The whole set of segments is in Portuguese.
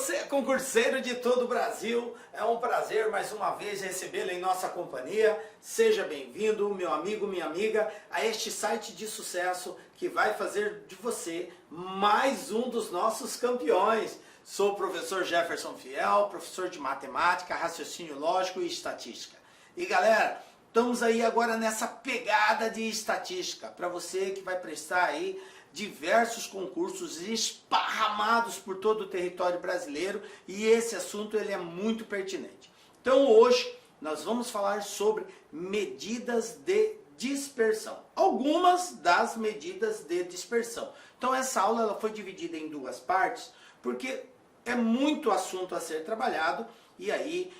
Você é concurseiro de todo o Brasil, é um prazer mais uma vez recebê-lo em nossa companhia. Seja bem-vindo, meu amigo, minha amiga, a este site de sucesso que vai fazer de você mais um dos nossos campeões. Sou o professor Jefferson Fiel, professor de matemática, raciocínio lógico e estatística. E galera, estamos aí agora nessa pegada de estatística, para você que vai prestar aí diversos concursos esparramados por todo o território brasileiro, e esse assunto ele é muito pertinente. Então hoje nós vamos falar sobre medidas de dispersão, algumas das medidas de dispersão. Então essa aula ela foi dividida em duas partes, porque é muito assunto a ser trabalhado, e aí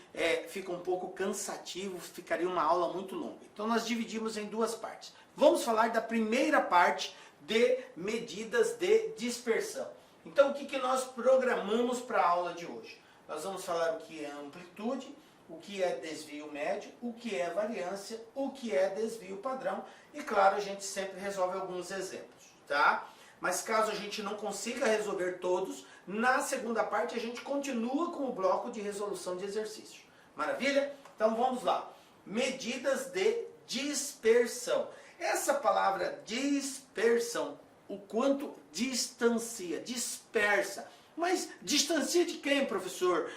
fica um pouco cansativo, ficaria uma aula muito longa. Então nós dividimos em duas partes. Vamos falar da primeira parte de medidas de dispersão. Então o que nós programamos para a aula de hoje? Nós vamos falar o que é amplitude, o que é desvio médio, o que é variância, o que é desvio padrão, e claro, a gente sempre resolve alguns exemplos, tá? Mas caso a gente não consiga resolver todos, na segunda parte a gente continua com o bloco de resolução de exercícios. Maravilha? Então vamos lá. Medidas de dispersão. Essa palavra dispersão, o quanto distancia, dispersa. Mas distancia de quem, professor?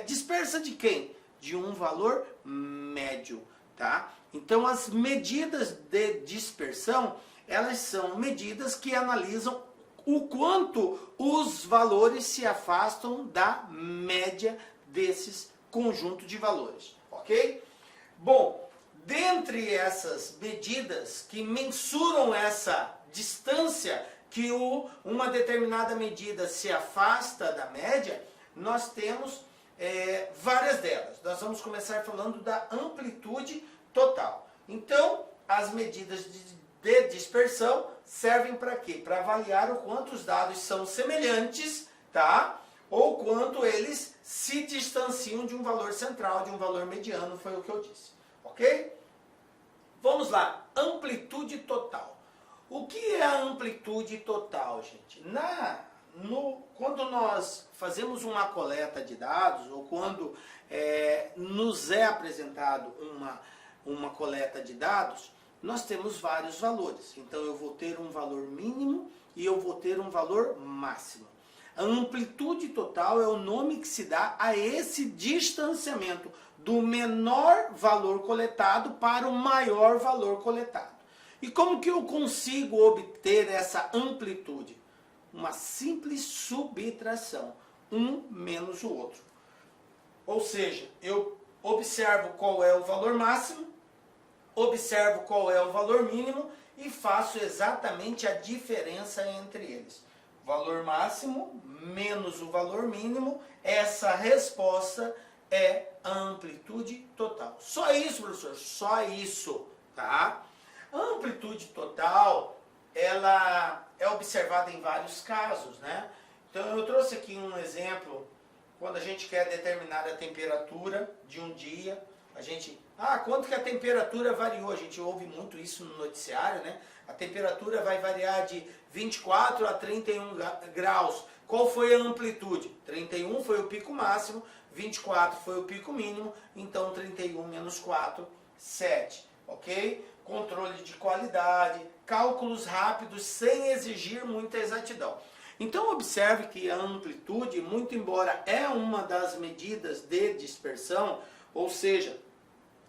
Dispersa de quem? De um valor médio, tá? Então as medidas de dispersão, elas são medidas que analisam o quanto os valores se afastam da média desses conjuntos de valores, ok? Bom, dentre essas medidas que mensuram essa distância que uma determinada medida se afasta da média, nós temos várias delas. Nós vamos começar falando da amplitude total. Então, as medidas de dispersão servem para quê? Para avaliar o quanto os dados são semelhantes, tá? Ou quanto eles se distanciam de um valor central, de um valor mediano, foi o que eu disse. Ok? Vamos lá, amplitude total. O que é a amplitude total, gente? Quando nós fazemos uma coleta de dados, ou quando nos é apresentado uma coleta de dados, nós temos vários valores. Então eu vou ter um valor mínimo e eu vou ter um valor máximo. A amplitude total é o nome que se dá a esse distanciamento do menor valor coletado para o maior valor coletado. E como que eu consigo obter essa amplitude? Uma simples subtração, um menos o outro. Ou seja, eu observo qual é o valor máximo, observo qual é o valor mínimo e faço exatamente a diferença entre eles. Valor máximo menos o valor mínimo, essa resposta é a amplitude total. Só isso, professor? Só isso, tá? A amplitude total, ela é observada em vários casos, né? Então eu trouxe aqui um exemplo, quando a gente quer determinar a temperatura de um dia, a gente... quanto que a temperatura variou? A gente ouve muito isso no noticiário, né? A temperatura vai variar de 24 a 31 graus. Qual foi a amplitude? 31 foi o pico máximo, 24 foi o pico mínimo, então 31 menos 4, 7, ok? Controle de qualidade, cálculos rápidos sem exigir muita exatidão. Então observe que a amplitude, muito embora é uma das medidas de dispersão, ou seja,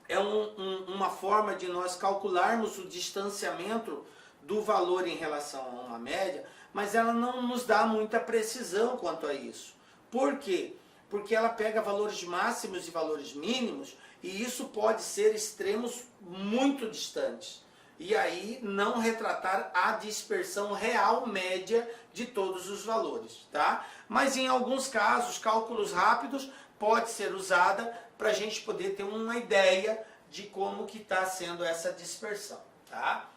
é uma forma de nós calcularmos o distanciamento do valor em relação a uma média, mas ela não nos dá muita precisão quanto a isso. Por quê? Porque ela pega valores máximos e valores mínimos, e isso pode ser extremos muito distantes. E aí não retratar a dispersão real média de todos os valores, tá? Mas em alguns casos, cálculos rápidos pode ser usada para a gente poder ter uma ideia de como que está sendo essa dispersão, tá?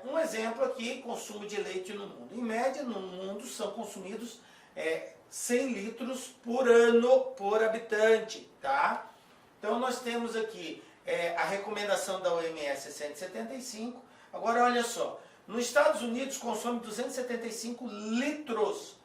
Um exemplo aqui, consumo de leite no mundo. Em média, no mundo, são consumidos 100 litros por ano por habitante, tá? Então nós temos aqui a recomendação da OMS é 175. Agora olha só, nos Estados Unidos consome 275 litros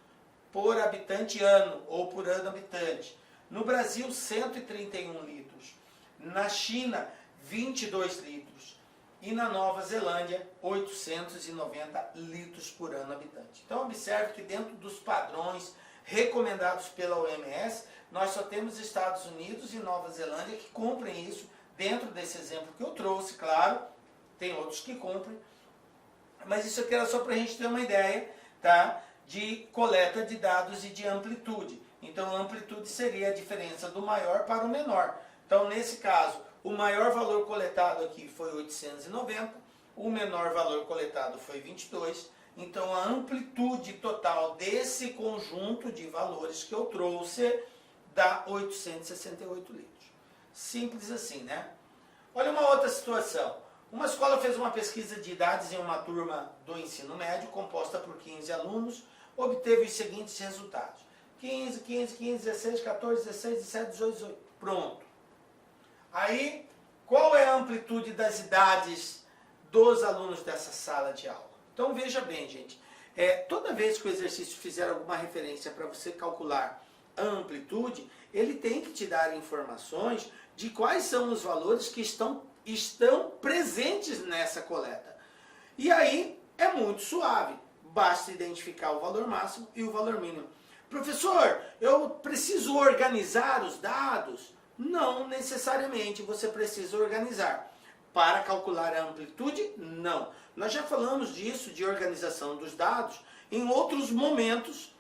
por habitante ano, ou por ano habitante. No Brasil, 131 litros. Na China, 22 litros. E na Nova Zelândia, 890 litros por ano habitante. Então, observe que dentro dos padrões recomendados pela OMS, nós só temos Estados Unidos e Nova Zelândia que cumprem isso dentro desse exemplo que eu trouxe, claro, tem outros que cumprem, mas isso aqui era só para a gente ter uma ideia, tá, de coleta de dados e de amplitude. Então, a amplitude seria a diferença do maior para o menor. Então, nesse caso, o maior valor coletado aqui foi 890, o menor valor coletado foi 22, então a amplitude total desse conjunto de valores que eu trouxe dá 868 litros. Simples assim, né? Olha uma outra situação. Uma escola fez uma pesquisa de idades em uma turma do ensino médio, composta por 15 alunos, obteve os seguintes resultados. 15, 15, 15, 16, 14, 16, 17, 18, 18. Pronto. Aí, qual é a amplitude das idades dos alunos dessa sala de aula? Então, veja bem, gente. Toda vez que o exercício fizer alguma referência para você calcular a amplitude, ele tem que te dar informações de quais são os valores que estão presentes nessa coleta. E aí, é muito suave. Basta identificar o valor máximo e o valor mínimo. Professor, eu preciso organizar os dados? Não necessariamente você precisa organizar. Para calcular a amplitude, não. Nós já falamos disso, de organização dos dados, em outros momentos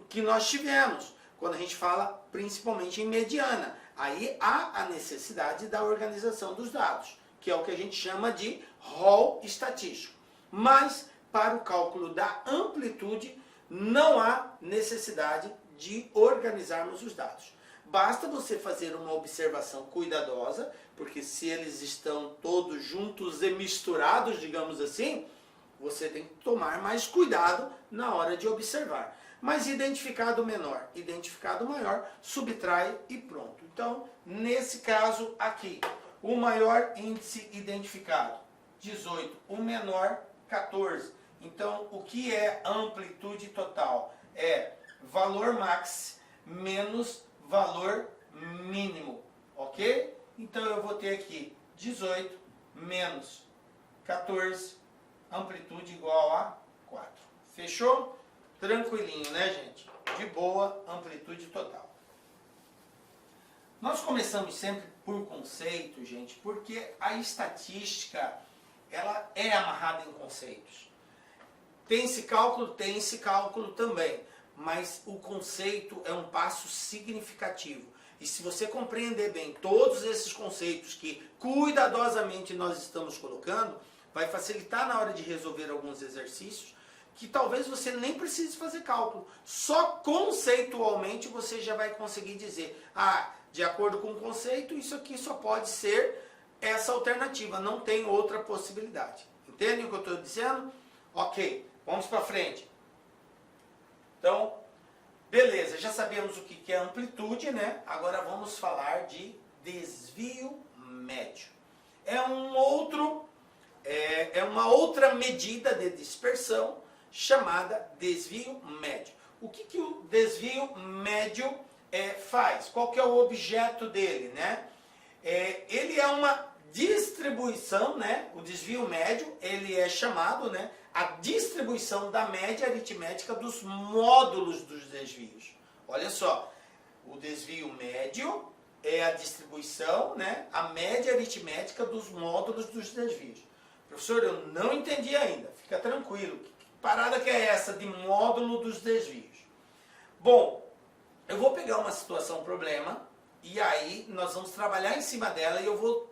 que nós tivemos, quando a gente fala principalmente em mediana. Aí há a necessidade da organização dos dados, que é o que a gente chama de rol estatístico. Mas, para o cálculo da amplitude, não há necessidade de organizarmos os dados. Basta você fazer uma observação cuidadosa, porque se eles estão todos juntos e misturados, digamos assim, você tem que tomar mais cuidado na hora de observar. Mas identificado menor, identificado maior, subtrai e pronto. Então, nesse caso aqui, o maior índice identificado, 18, o menor, 14. Então, o que é amplitude total? É valor max menos valor mínimo, ok? Então eu vou ter aqui 18 menos 14, amplitude igual a 4. Fechou? Tranquilinho, né, gente? De boa, amplitude total. Nós começamos sempre por conceito, gente, porque a estatística, ela é amarrada em conceitos. Tem esse cálculo também, mas o conceito é um passo significativo. E se você compreender bem todos esses conceitos que cuidadosamente nós estamos colocando, vai facilitar na hora de resolver alguns exercícios que talvez você nem precise fazer cálculo. Só conceitualmente você já vai conseguir dizer, de acordo com o conceito, isso aqui só pode ser essa alternativa, não tem outra possibilidade. Entendem o que eu estou dizendo? Ok, vamos para frente. Então, beleza, já sabemos o que é amplitude, né? Agora vamos falar de desvio médio. É uma outra medida de dispersão chamada desvio médio. O que o desvio médio faz? Qual que é o objeto dele, né? Ele é uma distribuição, né? O desvio médio, ele é chamado, né, a distribuição da média aritmética dos módulos dos desvios. Olha só, o desvio médio é a distribuição, né, a média aritmética dos módulos dos desvios. Professor, eu não entendi ainda, fica tranquilo. Que parada que é essa de módulo dos desvios? Bom, eu vou pegar uma situação problema e aí nós vamos trabalhar em cima dela e eu vou,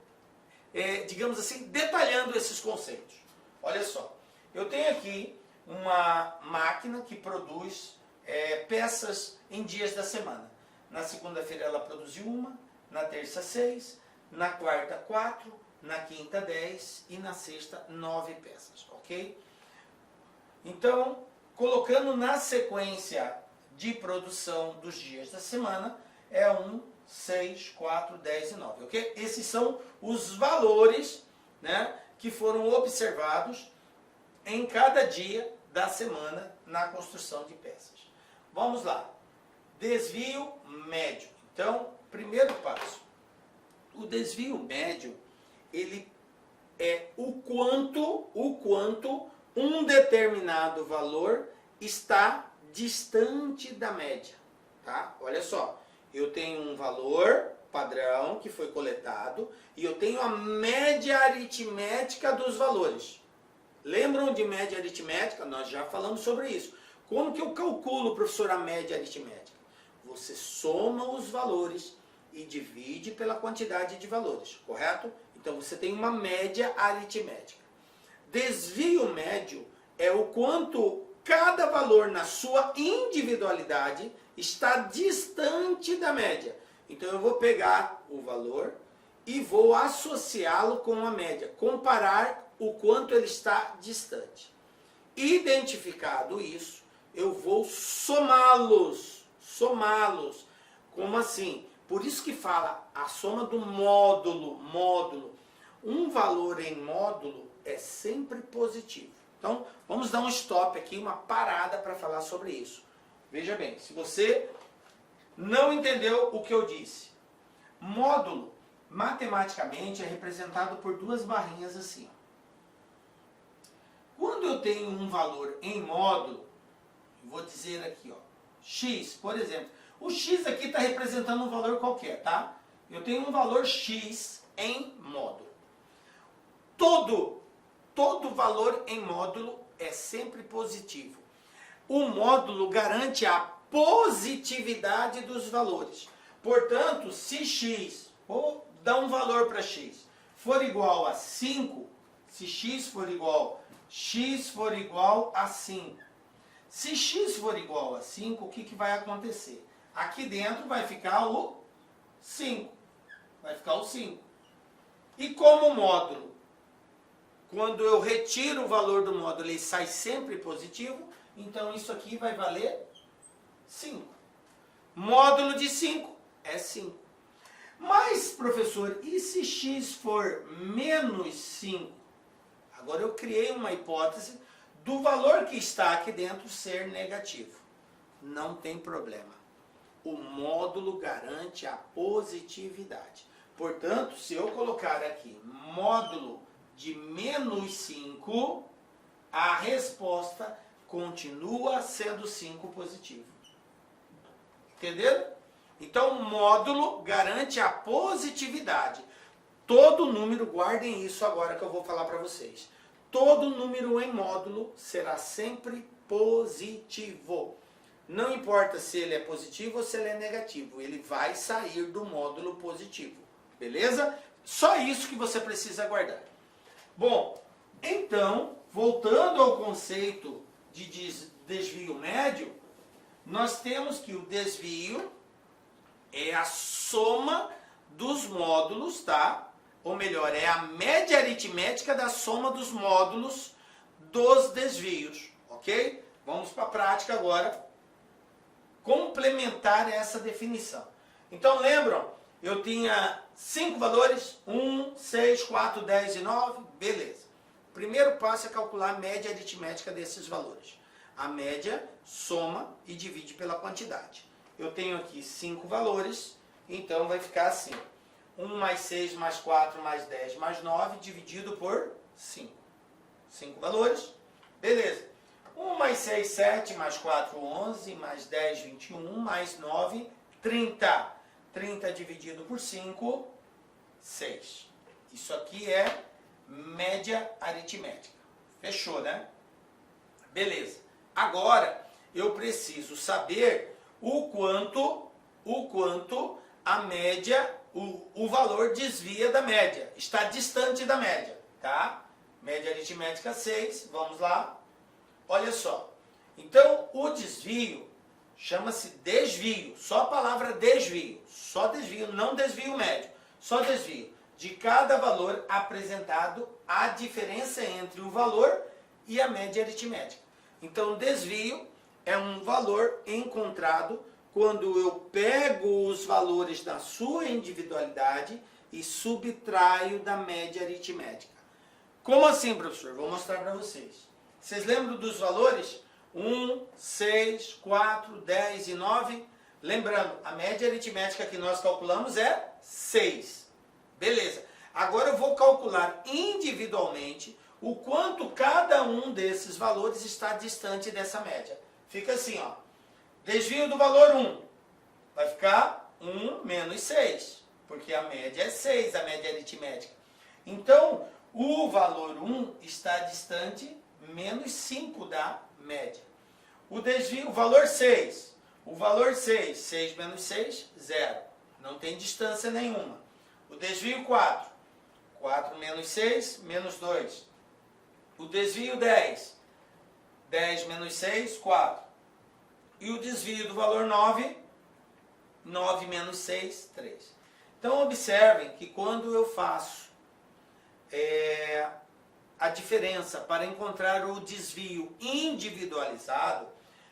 digamos assim, detalhando esses conceitos. Olha só. Eu tenho aqui uma máquina que produz peças em dias da semana. Na segunda-feira ela produziu uma, na terça 6, na quarta 4, na quinta 10 e na sexta 9 peças, ok? Então, colocando na sequência de produção dos dias da semana, é 1, 6, 4, 10 e 9, ok? Esses são os valores, né, que foram observados em cada dia da semana na construção de peças. vamos lá. Desvio médio. Então, primeiro passo. O desvio médio, ele é o quanto um determinado valor está distante da média, tá? Olha só, eu tenho um valor padrão que foi coletado e eu tenho a média aritmética dos valores. Lembram de média aritmética? Nós já falamos sobre isso. Como que eu calculo, professor, a média aritmética? Você soma os valores e divide pela quantidade de valores, correto? Então você tem uma média aritmética. Desvio médio é o quanto cada valor na sua individualidade está distante da média. Então eu vou pegar o valor e vou associá-lo com a média, comparar o quanto ele está distante. Identificado isso, eu vou somá-los. Como assim? Por isso que fala a soma do módulo. Um valor em módulo é sempre positivo. Então, vamos dar um stop aqui, uma parada para falar sobre isso. Veja bem, se você não entendeu o que eu disse, módulo, matematicamente, é representado por duas barrinhas assim. Quando eu tenho um valor em módulo, vou dizer aqui, ó, x, por exemplo. O x aqui está representando um valor qualquer, tá? Eu tenho um valor x em módulo. Todo valor em módulo é sempre positivo. O módulo garante a positividade dos valores. Portanto, se x, vou dar um valor para x, for igual a 5, se x for igual a 5, se x for igual a 5, o que vai acontecer? Aqui dentro vai ficar o 5. Vai ficar o 5. E como módulo, quando eu retiro o valor do módulo, ele sai sempre positivo, então isso aqui vai valer 5. Módulo de 5 é 5. Mas, professor, e se x for menos 5? Agora eu criei uma hipótese do valor que está aqui dentro ser negativo. Não tem problema. O módulo garante a positividade. Portanto, se eu colocar aqui módulo de menos 5, a resposta continua sendo 5 positivo. Entenderam? Então, módulo garante a positividade. Todo número, guardem isso agora que eu vou falar para vocês. Todo número em módulo será sempre positivo. Não importa se ele é positivo ou se ele é negativo, ele vai sair do módulo positivo. Beleza? Só isso que você precisa guardar. Bom, então, voltando ao conceito de desvio médio, nós temos que o desvio é a soma dos módulos, tá? Ou melhor, é a média aritmética da soma dos módulos dos desvios, ok? Vamos para a prática agora, complementar essa definição. Então, lembram? Eu tinha 5 valores, 1, 6, 4, 10 e 9, beleza. O primeiro passo é calcular a média aritmética desses valores. A média soma e divide pela quantidade. Eu tenho aqui 5 valores, então vai ficar assim. 1 mais 6 mais 4 mais 10 mais 9 dividido por 5. 5 valores, beleza. 1 mais 6, 7 mais 4, 11 mais 10, 21 mais 9, 30. 30 dividido por 5, 6. Isso aqui é média aritmética. Fechou, né? Beleza. Agora, eu preciso saber o quanto a média, o valor desvia da média. Está distante da média, tá? Média aritmética 6, vamos lá. Olha só. Então, o desvio chama-se desvio. Só a palavra desvio. Só desvio, não desvio médio. Só desvio. De cada valor apresentado, a diferença entre o valor e a média aritmética. Então, desvio é um valor encontrado quando eu pego os valores da sua individualidade e subtraio da média aritmética. Como assim, professor? Vou mostrar para vocês. Vocês lembram dos valores? 1, 6, 4, 10 e 9. Lembrando, a média aritmética que nós calculamos é 6. Beleza. Agora eu vou calcular individualmente o quanto cada um desses valores está distante dessa média. Fica assim, ó. Desvio do valor 1. Vai ficar 1 menos 6. Porque a média é 6, a média aritmética. Então, o valor 1 está distante menos 5 da média. O desvio, o valor 6. O valor 6, 6 menos 6, 0. Não tem distância nenhuma. O desvio 4. 4 menos 6, menos 2. O desvio 10. 10 menos 6, 4. E o desvio do valor 9. 9 menos 6, 3. Então, observem que quando eu faço a diferença para encontrar o desvio individualizado,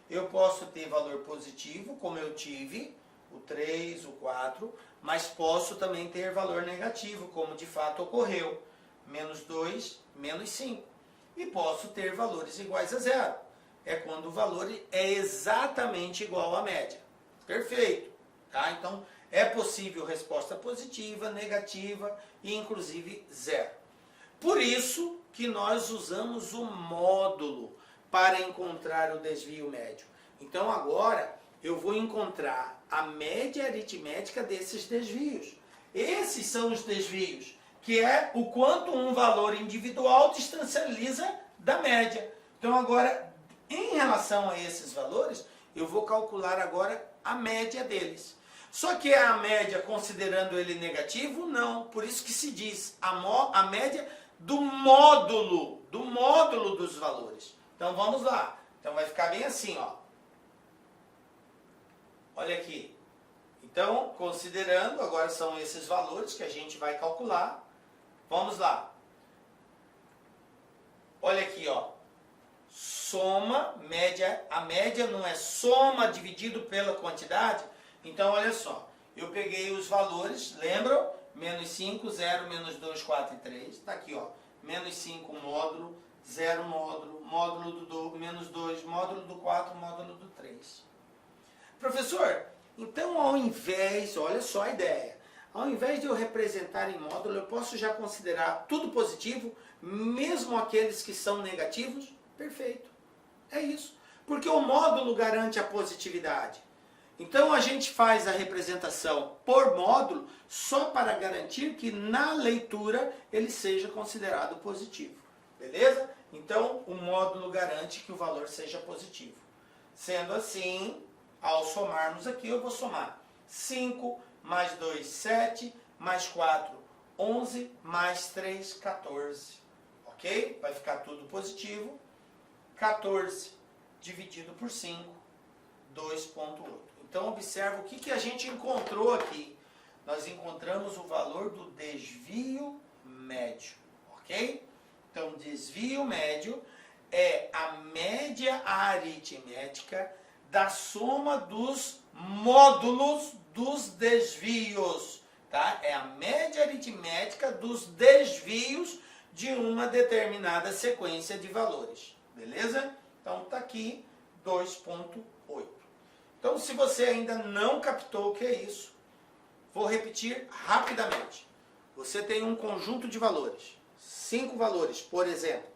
eu posso ter valor positivo, como eu tive, o 3, o 4, mas posso também ter valor negativo, como de fato ocorreu, menos 2, menos 5. E posso ter valores iguais a 0. É quando o valor é exatamente igual à média. Perfeito. Tá? Então, é possível resposta positiva, negativa e inclusive 0. Por isso que nós usamos o módulo para encontrar o desvio médio. Então agora eu vou encontrar a média aritmética desses desvios. Esses são os desvios, que é o quanto um valor individual distancializa da média. Então agora, em relação a esses valores, eu vou calcular agora a média deles. Só que é a média considerando ele negativo? Não. Por isso que se diz a média do módulo dos valores. Então vamos lá. Então vai ficar bem assim, ó. Olha aqui. Então, considerando, agora são esses valores que a gente vai calcular. Vamos lá. Olha aqui, ó. Soma, média. A média não é soma dividido pela quantidade? Então, olha só. Eu peguei os valores, lembram? Menos 5, 0, menos 2, 4 e 3. Está aqui, ó. Menos 5, módulo, 0, módulo do menos 2, módulo do 4, módulo do 3. Professor, então ao invés, olha só a ideia, ao invés de eu representar em módulo, eu posso já considerar tudo positivo, mesmo aqueles que são negativos? Perfeito, é isso. Porque o módulo garante a positividade. Então a gente faz a representação por módulo só para garantir que na leitura ele seja considerado positivo. Beleza? Então o módulo garante que o valor seja positivo. Sendo assim, ao somarmos aqui, eu vou somar 5 mais 2, 7, mais 4, 11, mais 3, 14. Ok? Vai ficar tudo positivo. 14 dividido por 5, 2,8. Então, observa o que a gente encontrou aqui. Nós encontramos o valor do desvio médio. Ok? Então, desvio médio é a média aritmética da soma dos módulos dos desvios. Tá? É a média aritmética dos desvios de uma determinada sequência de valores. Beleza? Então, está aqui 2,8. Então, se você ainda não captou o que é isso, vou repetir rapidamente. Você tem um conjunto de valores, 5 valores, por exemplo.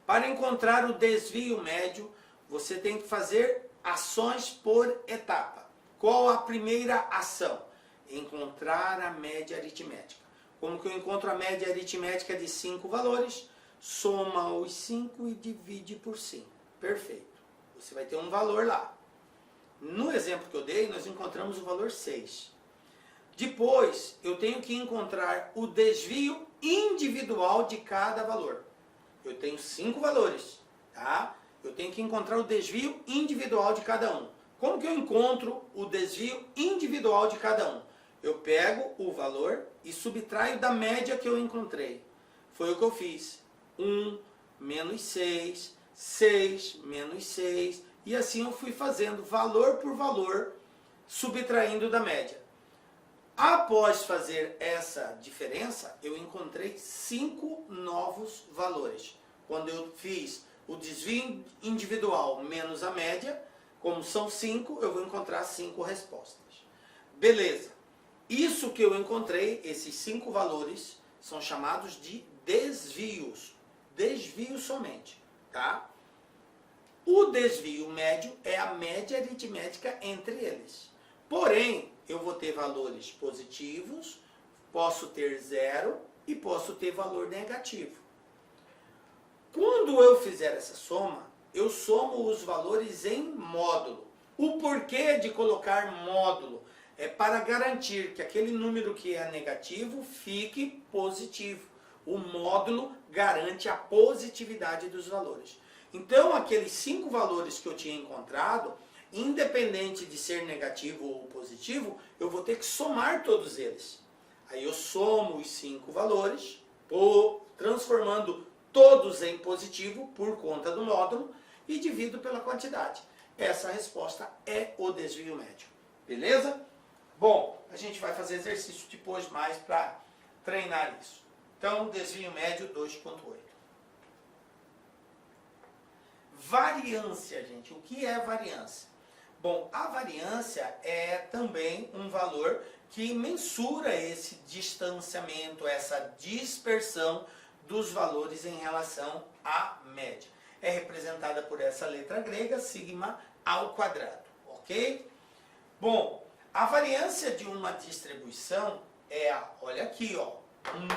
Para encontrar o desvio médio, você tem que fazer ações por etapa. Qual a primeira ação? Encontrar a média aritmética. Como que eu encontro a média aritmética de 5 valores? Soma os 5 e divide por 5. Perfeito. Você vai ter um valor lá. No exemplo que eu dei, nós encontramos o valor 6. Depois, eu tenho que encontrar o desvio individual de cada valor. Eu tenho 5 valores, tá? Eu tenho que encontrar o desvio individual de cada um. Como que eu encontro o desvio individual de cada um? Eu pego o valor e subtraio da média que eu encontrei. Foi o que eu fiz. 1 menos 6, 6 menos 6... E assim eu fui fazendo valor por valor, subtraindo da média. Após fazer essa diferença, eu encontrei 5 novos valores. Quando eu fiz o desvio individual menos a média, como são 5, eu vou encontrar 5 respostas. Beleza. Isso que eu encontrei, esses 5 valores, são chamados de desvios. Desvio somente, tá? O desvio médio é a média aritmética entre eles. Porém, eu vou ter valores positivos, posso ter 0 e posso ter valor negativo. Quando eu fizer essa soma, eu somo os valores em módulo. O porquê de colocar módulo é para garantir que aquele número que é negativo fique positivo. O módulo garante a positividade dos valores. Então, aqueles 5 valores que eu tinha encontrado, independente de ser negativo ou positivo, eu vou ter que somar todos eles. Aí eu somo os 5 valores, transformando todos em positivo por conta do módulo e divido pela quantidade. Essa resposta é o desvio médio. Beleza? Bom, a gente vai fazer exercício depois mais para treinar isso. Então, desvio médio 2.8. Variância, gente. O que é variância? Bom, a variância é também um valor que mensura esse distanciamento, essa dispersão dos valores em relação à média. É representada por essa letra grega, sigma ao quadrado, ok? Bom, a variância de uma distribuição é, olha aqui, ó,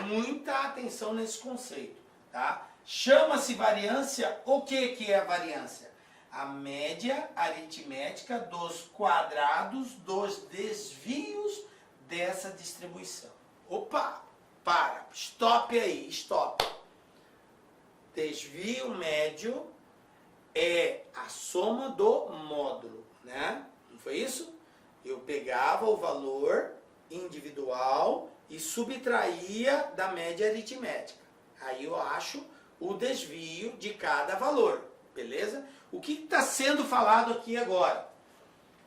muita atenção nesse conceito, tá? Chama-se variância, o que é a variância? A média aritmética dos quadrados dos desvios dessa distribuição. Opa, para, stop aí, stop. Desvio médio é a soma do módulo, né? Não foi isso? Eu pegava o valor individual e subtraía da média aritmética. Aí eu acho o desvio de cada valor, beleza? O que está sendo falado aqui agora?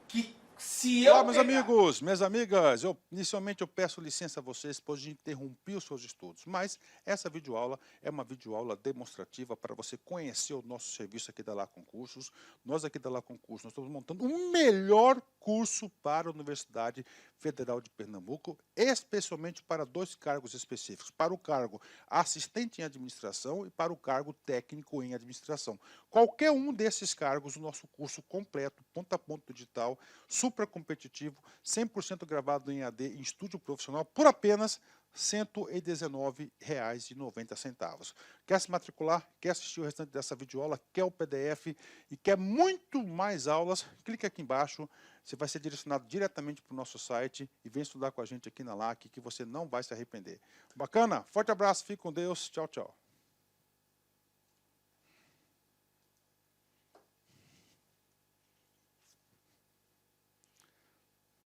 Que se eu Olá, meus amigos, minhas amigas, inicialmente eu peço licença a vocês, pois interrompi os seus estudos, mas essa videoaula é uma videoaula demonstrativa para você conhecer o nosso serviço aqui da Lá Concursos. Nós aqui da Lá Concursos, nós estamos montando um melhor curso para a Universidade Federal de Pernambuco, especialmente para 2 cargos específicos, para o cargo assistente em administração e para o cargo técnico em administração. Qualquer um desses cargos, o nosso curso completo, ponta a ponta digital, super competitivo, 100% gravado em AD em estúdio profissional, por apenas R$ 119,90. Quer se matricular? Quer assistir o restante dessa videoaula? Quer o PDF e quer muito mais aulas? Clique aqui embaixo, você vai ser direcionado diretamente para o nosso site e vem estudar com a gente aqui na LAC, que você não vai se arrepender. Bacana? Forte abraço, fique com Deus, tchau, tchau.